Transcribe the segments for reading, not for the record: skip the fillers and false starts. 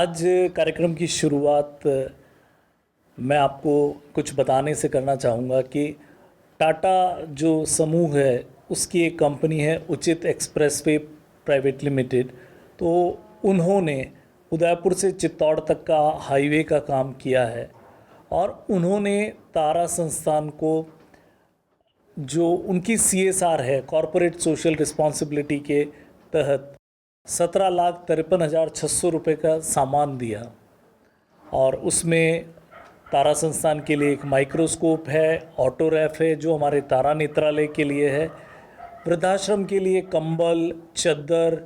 आज कार्यक्रम की शुरुआत मैं आपको कुछ बताने से करना चाहूँगा कि टाटा जो समूह है उसकी एक कंपनी है उचित एक्सप्रेसवे प्राइवेट लिमिटेड। तो उन्होंने उदयपुर से चित्तौड़ तक का हाईवे का काम किया है और उन्होंने तारा संस्थान को जो उनकी CSR है कॉरपोरेट सोशल रिस्पॉन्सिबिलिटी के तहत 17,53,600 रुपये का सामान दिया। और उसमें तारा संस्थान के लिए एक माइक्रोस्कोप है, ऑटो रैफ है जो हमारे तारा नेत्रालय के लिए है, वृद्धाश्रम के लिए कंबल, चद्दर,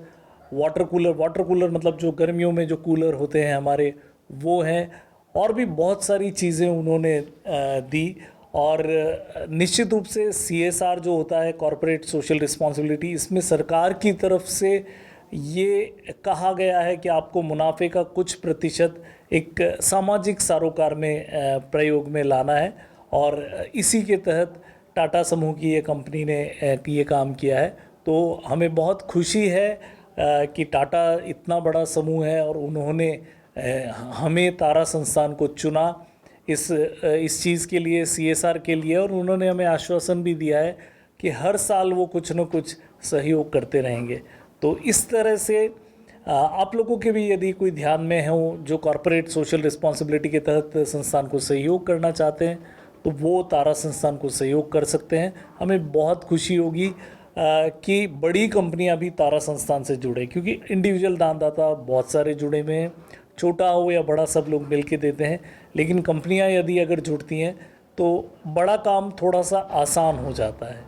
वाटर कूलर मतलब जो गर्मियों में जो कूलर होते हैं हमारे वो हैं, और भी बहुत सारी चीज़ें उन्होंने दी। और निश्चित रूप से CSR जो होता है कॉरपोरेट सोशल रिस्पॉन्सिबिलिटी, इसमें सरकार की तरफ से ये कहा गया है कि आपको मुनाफे का कुछ प्रतिशत एक सामाजिक सरोकार में प्रयोग में लाना है। और इसी के तहत टाटा समूह की ये कंपनी ने ये काम किया है। तो हमें बहुत खुशी है कि टाटा इतना बड़ा समूह है और उन्होंने हमें तारा संस्थान को चुना इस चीज़ के लिए, CSR के लिए। और उन्होंने हमें आश्वासन भी दिया है कि हर साल वो कुछ न कुछ सहयोग करते रहेंगे। तो इस तरह से आप लोगों के भी यदि कोई ध्यान में हो जो कॉरपोरेट सोशल रिस्पॉन्सिबिलिटी के तहत संस्थान को सहयोग करना चाहते हैं तो वो तारा संस्थान को सहयोग कर सकते हैं। हमें बहुत खुशी होगी कि बड़ी कंपनियां भी तारा संस्थान से जुड़े, क्योंकि इंडिविजुअल दानदाता बहुत सारे जुड़े हुए हैं, छोटा हो या बड़ा सब लोग मिल के देते हैं। लेकिन कंपनियां यदि अगर जुड़ती हैं तो बड़ा काम थोड़ा सा आसान हो जाता है।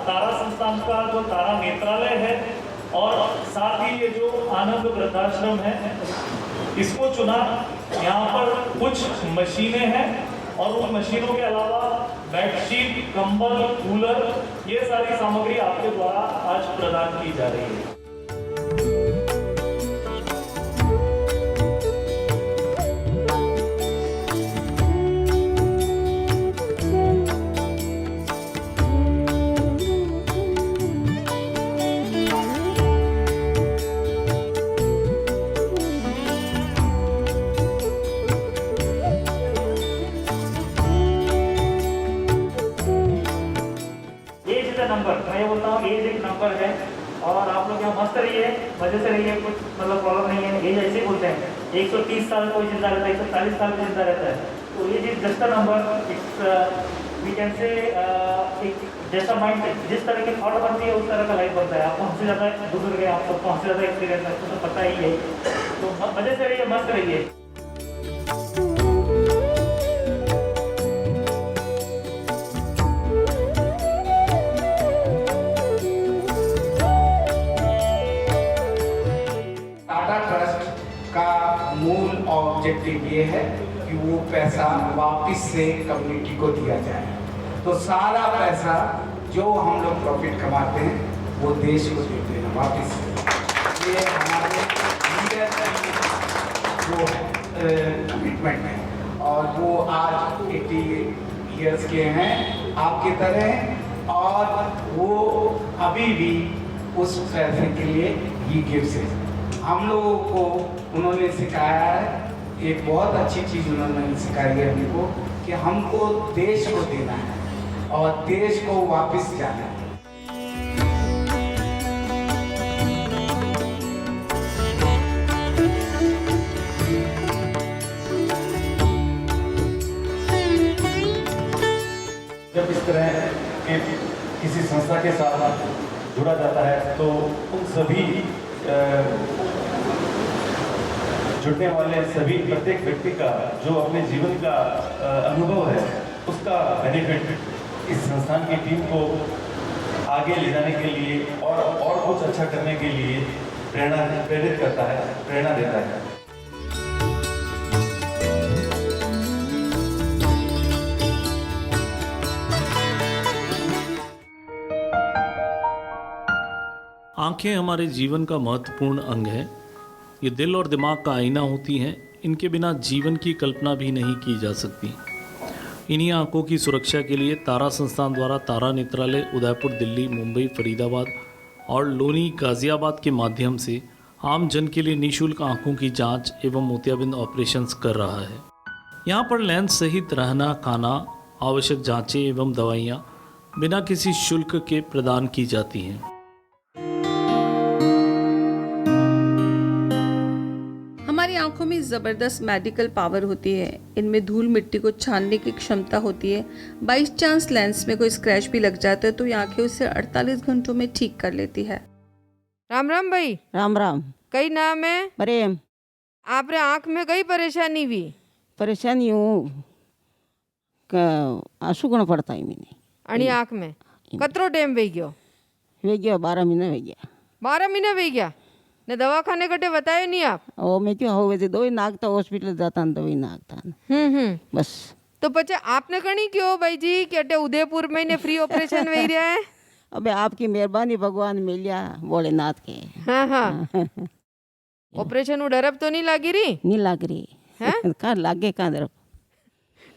तारा संस्थान का जो तारा नेत्रालय है और साथ ही ये जो आनंद वृद्धाश्रम है इसको चुना। यहाँ पर कुछ मशीनें हैं और उन मशीनों के अलावा बेडशीट, कंबल, कूलर, ये सारी सामग्री आपके द्वारा आज प्रदान की जा रही है। नंबर मैं ये बोलता हूँ एज एक नंबर है और आप लोग यहाँ मस्त रहिए, मजे से रहिए, कुछ मतलब प्रॉब्लम नहीं है। एज ऐसे ही बोलते हैं 130 साल कोई जिंदा रहता है, 140 साल कोई जिंदा रहता है। तो ये चीज just number we can say एक जैसा माइंड जिस तरह की थॉट बनती है उस तरह का लाइफ बनता है। आपको हमसे ज़्यादा बुजुर्ग है, आप सबको हमसे ज़्यादा एक्सपीरियंस है, आपको तो पता ही है। तो मजे से रहिए, मस्त रहिए। मूल ऑब्जेक्टिव ये है कि वो पैसा वापस से कम्युनिटी को दिया जाए। तो सारा पैसा जो हम लोग प्रॉफिट कमाते हैं वो देश को देते हैं वापस। ये हमारे लीडर जो कमिटमेंट है और वो आज 80 ईयर्स के हैं आपकी तरह, और वो अभी भी उस पैसे के लिए ही गिव्स है। हम लोगों को उन्होंने सिखाया है, एक बहुत अच्छी चीज़ उन्होंने सिखाई है अभी को, कि हमको देश को देना है और देश को वापस जाना है। जब इस तरह के किसी संस्था के साथ जुड़ा जाता है तो उन सभी जुड़ने वाले सभी प्रत्येक व्यक्ति का जो अपने जीवन का अनुभव है उसका बेनिफिट इस संस्थान की टीम को आगे ले जाने के लिए और कुछ अच्छा करने के लिए प्रेरित करता है, प्रेरणा देता है। आंखें हमारे जीवन का महत्वपूर्ण अंग है। ये दिल और दिमाग का आईना होती हैं। इनके बिना जीवन की कल्पना भी नहीं की जा सकती। इन्हीं आंखों की सुरक्षा के लिए तारा संस्थान द्वारा तारा नेत्रालय उदयपुर, दिल्ली, मुंबई, फरीदाबाद और लोनी, गाजियाबाद के माध्यम से आम जन के लिए निःशुल्क आंखों की जांच एवं मोतियाबिंद ऑपरेशंस कर रहा है। यहाँ पर लेंस सहित रहना, खाना, आवश्यक जांचें एवं दवाइयाँ बिना किसी शुल्क के प्रदान की जाती हैं। हमारी आंखों में ज़बरदस्त मेडिकल पावर होती है। इनमें धूल मिट्टी को छानने की क्षमता होती है। बाई चांस लेंस में कोई स्क्रैच भी लग जाता है तो ये आंखें उसे 48 घंटों में ठीक कर लेती है। राम राम भाई। राम राम। कई नाम है? प्रेम। आपरे आंख में कई परेशानी हुई? परेशानी हूँ आंसू गुण पड़ता है मैंने अणी आंख में कतरो टाइम वे गयो? वे गया 12 महीने वे गया। 12 महीने वे गया ने दवाखाने कटे बतायो नहीं आप? ओ मैं क्यों हो वैसे दवाई नागता हॉस्पिटल जाता न दवाई नागता बस। तो पचे आपने कणी क्यों भाई जी कि अटे उदयपुर में ने फ्री ऑपरेशन वे रहा है? अबे आपकी मेहरबानी भगवान मिलिया भोलेनाथ के। हाँ हाँ ऑपरेशन डरब तो नहीं लागी रही? नहीं लाग रही है कहाँ लागे कहाँ दरब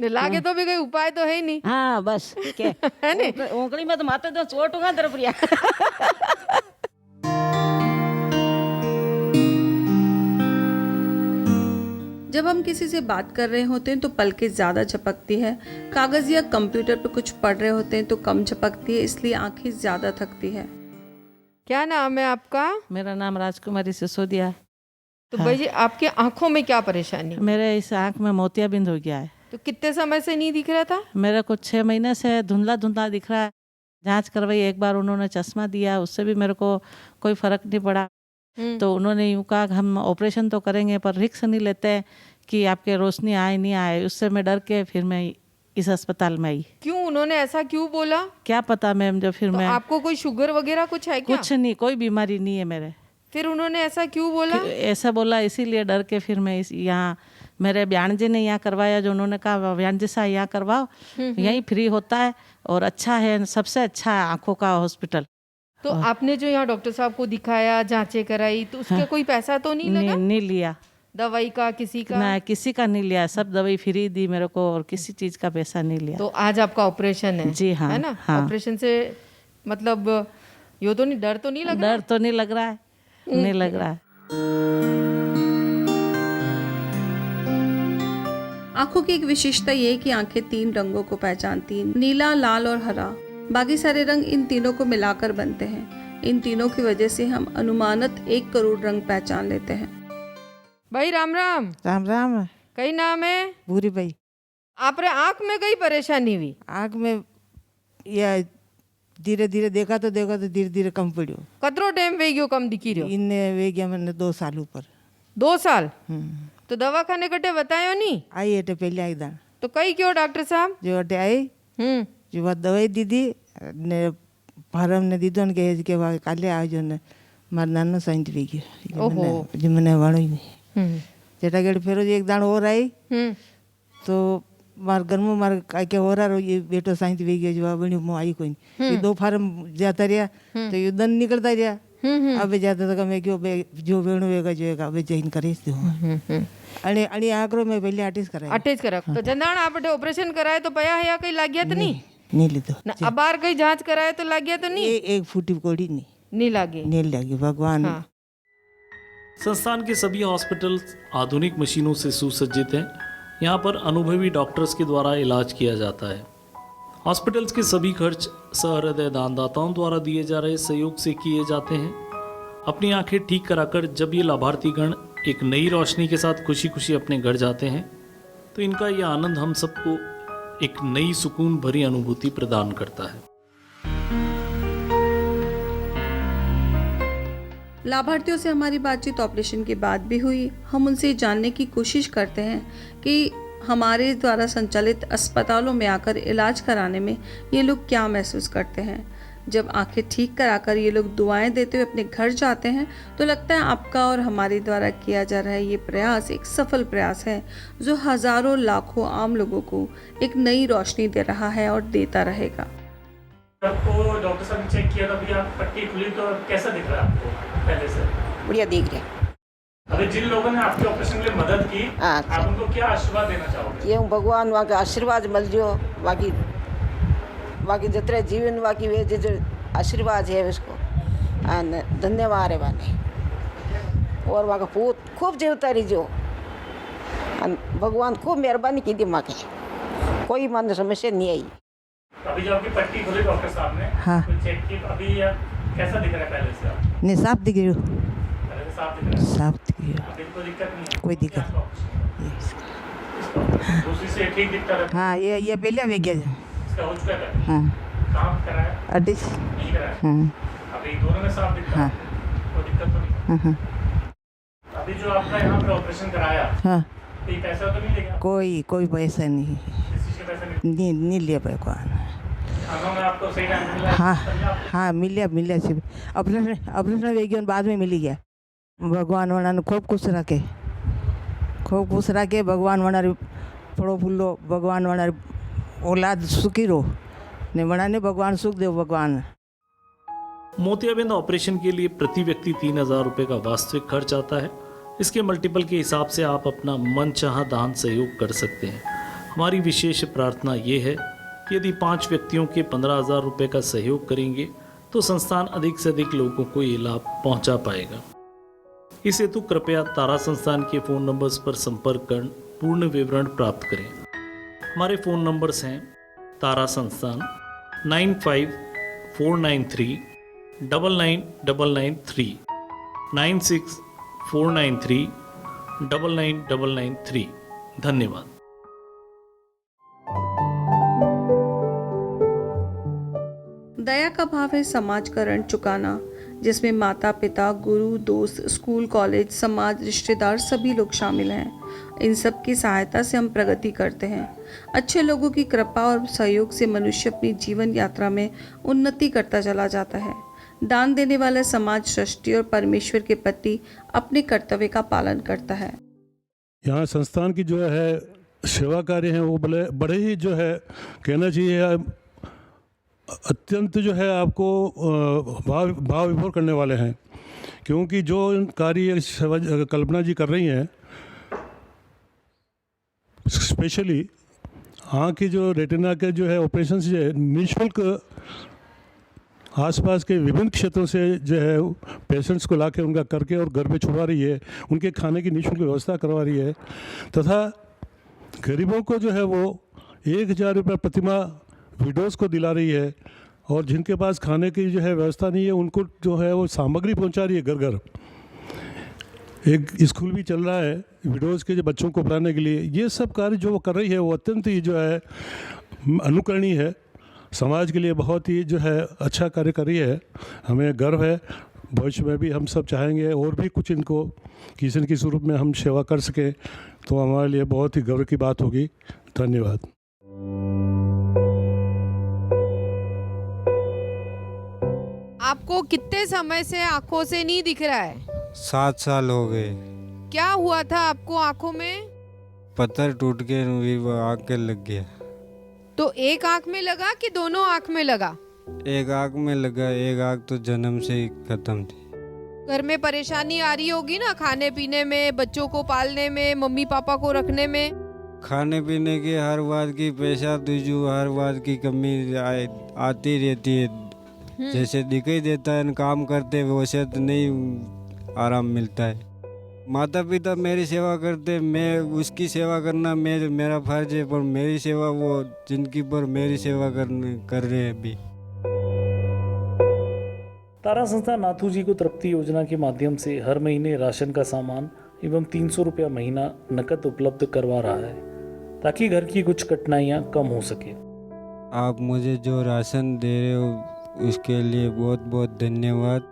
ने लागे तो भी कोई उपाय तो है नहीं। हाँ बस के है नी? ओंकड़ी में तो माते तो चोट कहाँ दरब रिया। जब हम किसी से बात कर रहे होते हैं तो पलकें ज़्यादा झपकती है। कागज़ या कंप्यूटर पर कुछ पढ़ रहे होते हैं तो कम झपकती है, इसलिए आंखें ज़्यादा थकती है। क्या नाम है आपका? मेरा नाम राजकुमारी सिसोदिया है। तो भाई जी आपकी आंखों में क्या परेशानी? मेरे इस आंख में मोतियाबिंद हो गया है। तो कितने समय से नहीं दिख रहा था? मेरे को 6 महीने से धुंधला धुंधला दिख रहा है। जांच करवाई, एक बार उन्होंने चश्मा दिया, उससे भी मेरे को कोई फर्क नहीं पड़ा। तो उन्होंने यूँ कहा हम ऑपरेशन तो करेंगे पर रिस्क नहीं लेते कि आपके रोशनी आए नहीं आए। उससे मैं डर के फिर मैं इस अस्पताल में आई। क्यों उन्होंने ऐसा क्यों बोला? क्या पता मैम, जो फिर तो मैं आपको कोई शुगर वगैरह कुछ है क्या? कुछ नहीं, कोई बीमारी नहीं है मेरे। फिर उन्होंने ऐसा क्यों बोला? ऐसा बोला इसीलिए डर के फिर मैं यहाँ मेरे बयान जी ने यहाँ करवाया। जो उन्होंने कहा बयान जी साहब यहाँ करवाओ, यहीं फ्री होता है और अच्छा है, सबसे अच्छा है आँखों का हॉस्पिटल। तो आपने जो यहाँ डॉक्टर साहब को दिखाया, जांचें कराई, तो उसका कोई पैसा तो नहीं लगा? नहीं लिया। दवाई का किसी का? ना किसी का नहीं लिया, सब दवाई फ्री दी मेरे को और किसी चीज का पैसा नहीं लिया। तो आज आपका ऑपरेशन है? जी हाँ, है ना? हाँ। ऑपरेशन से मतलब यो तो नहीं, डर तो नहीं लग रहा? डर तो नहीं लग रहा है, नहीं लग रहा है। आंखों की एक विशेषता ये है कि आंखें 3 रंगों को पहचानती हैं, नीला, लाल और हरा। बाकी सारे रंग इन तीनों को मिलाकर बनते हैं। इन तीनों की वजह से हम अनुमानत 1 करोड़ रंग पहचान लेते हैं। भाई राम राम। राम राम। कई नाम है? भूरी भाई। आपरे आंख में कई परेशानी हुई? आँख में या धीरे धीरे देखा तो धीरे धीरे कम पड़ियो। कतरो टाइम वे गयो कम दिखी रहो? इनने वे गया मैंने 2 साल ऊपर। 2 साल? तो दवाखाने कटे बतायो नहीं? आई अटे पहले आई दान तो कई क्यों डॉक्टर साहब? जो अटे आई जो बात दवाई दीदी ने फार्म ने दीदो ने कहे कि वहाँ काले आ जो ने मार नानो साइंस वे गयो जो मैंने वाणो ही नहीं जेटा गेट फिर एक दान और आई तो मार घर में मार के हो रहा ये बेटो साइंस वे गया जो बनी मो आई कोई नहीं। ये 2 फार्म जाता रहा तो ये दन निकलता रहा। अब जाता तो मैं क्यों जो वेणु वेगा जोएगा अब जैन करे अने अने आकरो में पहले अटैच करा तो जंदाण आपटे ऑपरेशन कराए तो पया है या कहीं लाग्या तो नहीं लीधो ना? अबार कहीं जांच कराए तो लाग्या तो नहीं? एक फूटी कोड़ी नहीं लागी। नहीं लगी भगवान। संस्थान के सभी हॉस्पिटल आधुनिक मशीनों से सुसज्जित हैं। यहाँ पर अनुभवी डॉक्टर्स के द्वारा इलाज किया जाता है। हॉस्पिटल्स के सभी खर्च सहृदय दानदाताओं द्वारा दिए जा रहे सहयोग से किए जाते हैं। अपनी आंखें ठीक कराकर जब ये लाभार्थीगण एक नई रोशनी के साथ खुशी खुशी अपने घर जाते हैं तो इनका यह आनंद हम सबको एक नई सुकून भरी अनुभूति प्रदान करता है। लाभार्थियों से हमारी बातचीत ऑपरेशन के बाद भी हुई। हम उनसे जानने की कोशिश करते हैं कि हमारे द्वारा संचालित अस्पतालों में आकर इलाज कराने में ये लोग क्या महसूस करते हैं। जब आंखें ठीक कराकर ये लोग दुआएं देते हुए अपने घर जाते हैं तो लगता है आपका और हमारे द्वारा किया जा रहा है ये प्रयास एक सफल प्रयास है जो हजारों लाखों आम लोगों को एक नई रोशनी दे रहा है और देता रहेगा। आपको डॉक्टर साहब ने चेक किया तो अभी आप पट्टी खुली तो कैसा दिख रहा है आपको पहले से? बढ़िया दिख रहा अभी जिन लोगों ने आपके ऑपरेशन के लिए मदद की, अच्छा। आप उनको क्या आशीर्वाद देना चाहोगे? ये भगवान वहाँ का आशीर्वाद मिल जो बाकी जितने जीवन बाकी वे जो आशीर्वाद है उसको धन्यवाद है वाले और वहाँ का पूत खूब जीवता रही जो भगवान खूब मेहरबानी की दी माँ के कोई मन समस्या नहीं आई। अभी जो आपकी पट्टी खुली डॉक्टर साहब ने, हाँ। तो चेक की, अभी कैसा दिख रहा है पहले से? आप नहीं साफ दिख रही हो, पहले से साफ दिख रहा है? साफ दिख रही हो, अभी कोई दिक्कत नहीं है? कोई दिक्कत आपका ऑपरेशन? दूसरी से ठीक दिखता रहता हाँ ये पहले आ गया है? इसका हो चुका है? हाँ कहाँ कराया? अड्डिस नहीं कराया? हाँ अभी दोनों में साफ दिखता है? कोई दिक्कत तो नहीं? हाँ अभी जो आपका यहाँ पे ऑपरेशन कराया, हाँ तो ये पैसा तो नहीं लेगा? कोई पैसा नहीं किस चीज़ का पैसा नहीं? नहीं लिया भगवान। खानों में आपको सही टाइम पे मिला है? हाँ मिल गया सिर्फ ऑपरेशन वेगियन बाद में मिल गया। भगवान वनाने खूब खुश रखे भगवान वनारे फड़ो फूलो भगवान वनारे औलाद सुखी रो ने वनाने भगवान सुख दे भगवान। मोतियाबिंद ऑपरेशन के लिए प्रति व्यक्ति 3,000 रुपये का वास्तविक खर्च आता है। इसके मल्टीपल के हिसाब से आप अपना मनचाहा दान सहयोग कर सकते हैं। हमारी विशेष प्रार्थना ये है कि यदि 5 व्यक्तियों के 15,000 रुपये का सहयोग करेंगे तो संस्थान अधिक से अधिक लोगों को ये लाभ पहुंचा पाएगा। इस हेतु कृपया तारा संस्थान के फ़ोन नंबर्स पर संपर्क कर पूर्ण विवरण प्राप्त करें। हमारे फ़ोन नंबर्स हैं तारा संस्थान 9549399993 9649399993। धन्यवाद। दया का भाव है समाज का ऋण चुकाना, जिसमें माता पिता, गुरु, दोस्त, स्कूल, कॉलेज, समाज, रिश्तेदार सभी लोग शामिल हैं। इन सब की सहायता से हम प्रगति करते हैं। अच्छे लोगों की कृपा और सहयोग से मनुष्य अपनी जीवन यात्रा में उन्नति करता चला जाता है। दान देने वाला समाज सृष्टि और परमेश्वर के प्रति अपने कर्तव्य का पालन करता है। यहाँ संस्थान की जो है सेवा कार्य हैं वो बड़े ही जो है कहना चाहिए अत्यंत जो है आपको भाव विभोर करने वाले हैं, क्योंकि जो कार्य कल्पना जी कर रही हैं, स्पेशली आँख की जो रेटिना के जो है ऑपरेशन जो है निःशुल्क आसपास के विभिन्न क्षेत्रों से जो है पेशेंट्स को लाके उनका करके और घर पे छुड़वा रही है, उनके खाने की निःशुल्क व्यवस्था करवा रही है, तथा गरीबों को जो है वो 1,000 रुपये प्रतिमाह विडोज़ को दिला रही है, और जिनके पास खाने की जो है व्यवस्था नहीं है उनको जो है वो सामग्री पहुंचा रही है घर घर। एक स्कूल भी चल रहा है विडोज़ के जो बच्चों को पढ़ाने के लिए। ये सब कार्य जो वो कर रही है वो अत्यंत ही जो है अनुकरणीय है, समाज के लिए बहुत ही जो है अच्छा कार्य कर रही है। हमें गर्व है, भविष्य में भी हम सब चाहेंगे और भी कुछ इनको किसी न किसी रूप में हम सेवा कर सकें तो हमारे लिए बहुत ही गर्व की बात होगी। धन्यवाद। आपको कितने समय से आंखों से नहीं दिख रहा है? 7 साल हो गए। क्या हुआ था आपको आंखों में? पत्थर टूट के आँख के लग गया। तो एक आंख में लगा कि दोनों आंख में लगा? एक आँख में लगा, एक आँख तो जन्म से ही खत्म थी। घर में परेशानी आ रही होगी ना, खाने पीने में, बच्चों को पालने में, मम्मी पापा को रखने में? खाने पीने की हर बात की, पैसा तुझू हर बात की कमी आती रहती है। जैसे दिखाई देता है काम करते वैसे तो नहीं आराम मिलता है। माता पिता मेरी सेवा करते, मैं उसकी सेवा करना मेरा फर्ज है, पर मेरी सेवा वो जिनकी पर मेरी सेवा कर रहे हैं अभी। तारा संस्था नाथू जी को तृप्ति योजना के माध्यम से हर महीने राशन का सामान एवं 300 रुपया महीना नकद उपलब्ध करवा रहा है, ताकि घर की कुछ कठिनाइयाँ कम हो सके। आप मुझे जो राशन दे रहे हो उसके लिए बहुत बहुत धन्यवाद।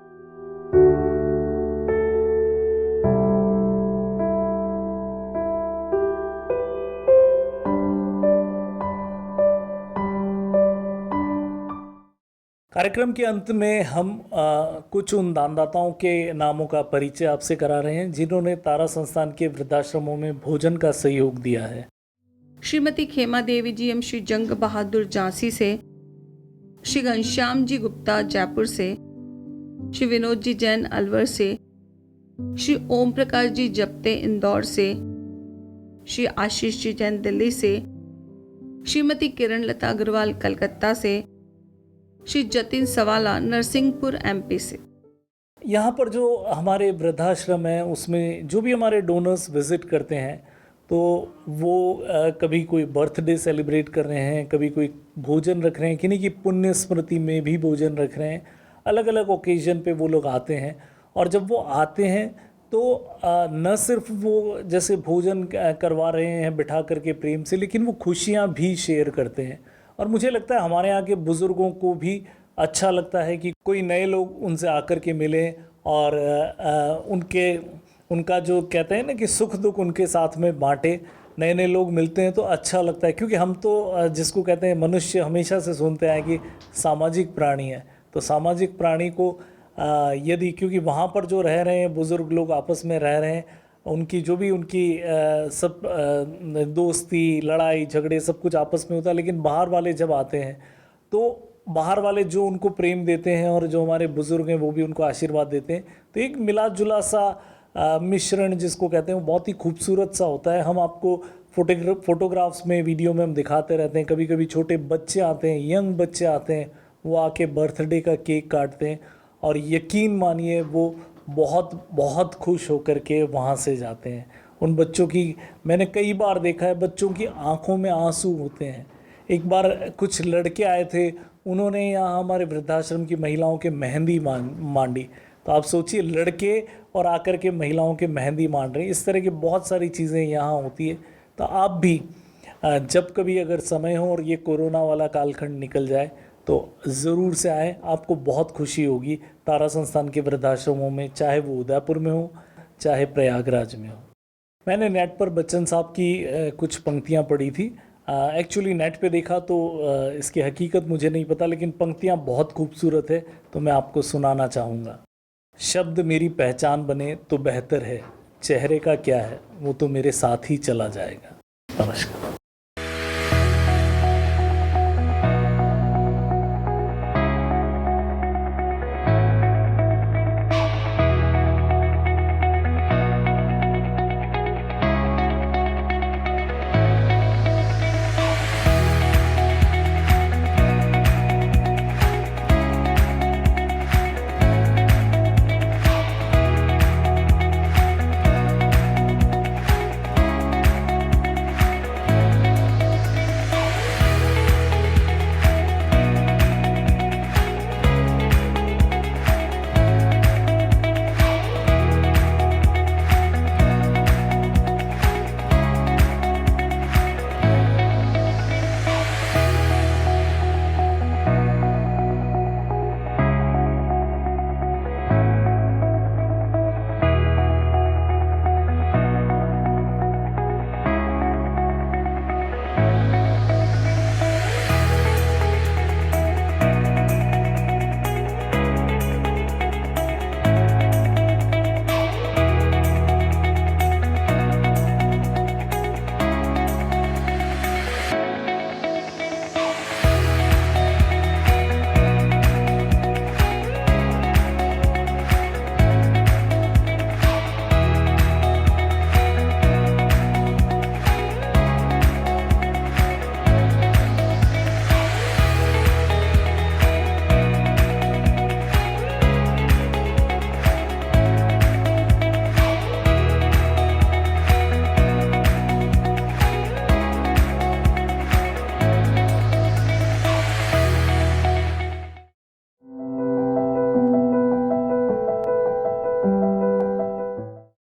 कार्यक्रम के अंत में हम कुछ उन दानदाताओं के नामों का परिचय आपसे करा रहे हैं जिन्होंने तारा संस्थान के वृद्धाश्रमों में भोजन का सहयोग दिया है। श्रीमती खेमा देवी जी एम श्री जंग बहादुर झांसी से श्री घनश्याम जी गुप्ता जयपुर से, श्री विनोद जी जैन अलवर से, श्री ओम प्रकाश जी जप्ते इंदौर से, श्री आशीष जी जैन दिल्ली से, श्रीमती किरण लता अग्रवाल कलकत्ता से, श्री जतिन सवाला नरसिंहपुर एमपी से। यहाँ पर जो हमारे वृद्धाश्रम है उसमें जो भी हमारे डोनर्स विज़िट करते हैं तो वो कभी कोई बर्थडे सेलिब्रेट कर रहे हैं, कभी कोई भोजन रख रहे हैं, किन्हीं की पुण्य स्मृति में भी भोजन रख रहे हैं। अलग अलग ओकेजन पे वो लोग आते हैं और जब वो आते हैं तो न सिर्फ वो जैसे भोजन करवा रहे हैं बिठा करके प्रेम से, लेकिन वो खुशियाँ भी शेयर करते हैं। और मुझे लगता है हमारे यहाँ के बुज़ुर्गों को भी अच्छा लगता है कि कोई नए लोग उनसे आकर के मिलें और उनका जो कहते हैं ना कि सुख दुख उनके साथ में बांटे। नए नए लोग मिलते हैं तो अच्छा लगता है, क्योंकि हम तो जिसको कहते हैं मनुष्य हमेशा से सुनते हैं कि सामाजिक प्राणी है। तो सामाजिक प्राणी को यदि, क्योंकि वहाँ पर जो रह रहे हैं बुज़ुर्ग लोग आपस में रह रहे हैं, उनकी जो भी उनकी सब दोस्ती लड़ाई झगड़े सब कुछ आपस में होता है, लेकिन बाहर वाले जब आते हैं तो बाहर वाले जो उनको प्रेम देते हैं और जो हमारे बुज़ुर्ग हैं वो भी उनको आशीर्वाद देते हैं। तो एक मिला जुला सा मिश्रण जिसको कहते हैं वो बहुत ही खूबसूरत सा होता है। हम आपको फोटोग्राफ्स में वीडियो में हम दिखाते रहते हैं। कभी कभी छोटे बच्चे आते हैं, यंग बच्चे आते हैं, वो आके बर्थडे का केक काटते हैं और यकीन मानिए वो बहुत बहुत खुश होकर के वहाँ से जाते हैं। उन बच्चों की मैंने कई बार देखा है, बच्चों की आंखों में आंसू होते हैं। एक बार कुछ लड़के आए थे, उन्होंने यहाँ हमारे वृद्धाश्रम की महिलाओं के मेहंदी मांडी। तो आप सोचिए, लड़के और आकर के महिलाओं के मेहंदी मांड रहे हैं। इस तरह की बहुत सारी चीज़ें यहाँ होती है। तो आप भी जब कभी अगर समय हो और ये कोरोना वाला कालखंड निकल जाए तो ज़रूर से आए, आपको बहुत खुशी होगी तारा संस्थान के वृद्धाश्रमों में, चाहे वो उदयपुर में हो चाहे प्रयागराज में हो। मैंने नेट पर बच्चन साहब की कुछ पंक्तियाँ पढ़ी थी। एक्चुअली नेट पे देखा तो इसकी हकीकत मुझे नहीं पता, लेकिन पंक्तियाँ बहुत खूबसूरत है तो मैं आपको सुनाना चाहूँगा। शब्द मेरी पहचान बने तो बेहतर है, चेहरे का क्या है वो तो मेरे साथ ही चला जाएगा। नमस्कार।